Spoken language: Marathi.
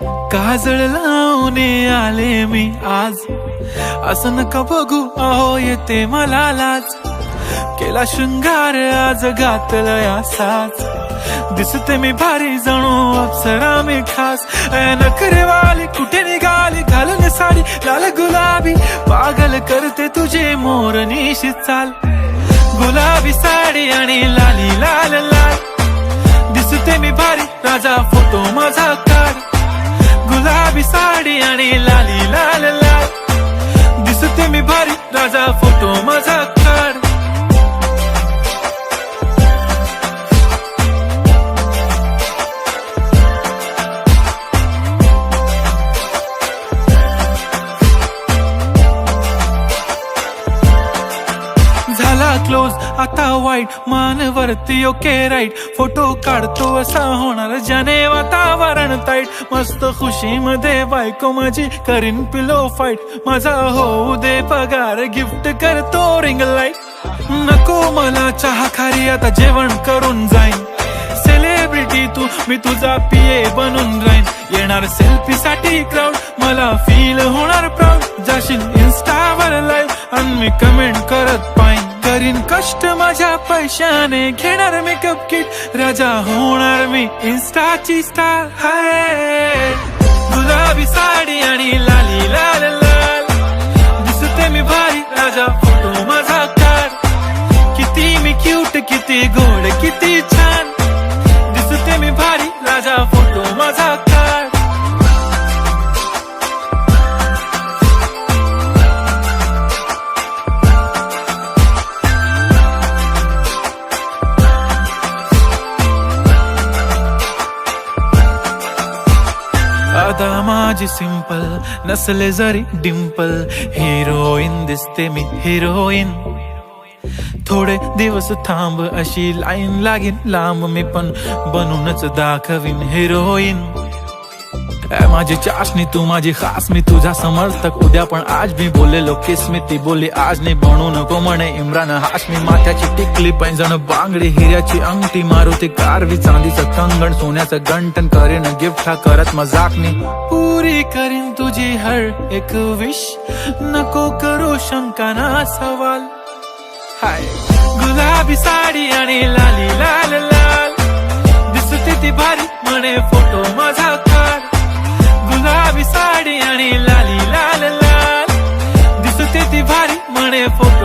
काजळ लावून आले मी आज, असं नका बघू अहो येते मला लाज. केला शृंगार आज घातलं या साज, दिसते मी भारी जणू अप्सरा मी खास. नखरेवाली कुठे निघाली घालून साडी लाल गुलाबी, पागल करते तुझे मोरनीशी चाल. गुलाबी साडी आणि लाली लाल लाल, दिसते मी भारी राजा फोटो माझा काढ. गुलाबी साडी आणि लाली लाल लाल, दिसते मी भारी राजा फोटो माझा काढ. झाला क्लोज आता वाईट, मान वरती ओके राईट. फोटो काढतो असा होणार ज्याने वातावरण ताईट. मस्त खुशी मध्ये बायको माझी करीन पिलो फाईट. माझा होऊ दे पगार गिफ्ट करतो रिंग लाईट. नको मला चहा खारी आता जेवण करून जाईन. सेलिब्रिटी तू मी तुझा पिये बनून राहीन. येणार सेल्फी साठी क्राऊड मला फील होणार प्राऊड. जाशील इन्स्टावर लाईव्ह आणि मी कमेंट करत पाईन. करीन कष्ट माझ्या पैशाने घेणार मेकअप किट. राजा होणार मी इन्स्टाची स्टार. हाय गुलाबी साडी आणि लाली लाल लाल, दिसते मी भारी राजा फोटो माझा काढ. किती मी क्यूट किती गोड किती छान, दिसते मी भारी राजा फोटो माझा काढ. आता माझी सिंपल नसले जरी डिंपल, हिरोईन दिसते मी हिरोईन. थोडे दिवस थांब अशी लाईन लागेल लांब, मी पण बनूनच दाखवीन हिरोईन. माझी चाशनी तू माझी खास, मी तुझा समर्थक उद्या पण आज. मी बोलेलो किस मी ती बोली आज नाही. बनू नको म्हणे इम्रान हाशमी. माथ्याची टिकली पैंजण बांगडी, हिऱ्याची अंगठी, मारुती कारवी, चांदीचं कंगण, सोन्याचं गंटन. करीन गिफ्ट हा करत मजाकनी. पुरी करीन तुझी हर एक विश, नको करू शंका ना सवाल. हाय गुलाबी साडी आणि लाली लाल लाल, दिसते ती भारी म्हणे फोटो माझा काढ. गुलाबी साडी आणि लाली लाल लाल, दिसते ती भारी म्हणे फोटो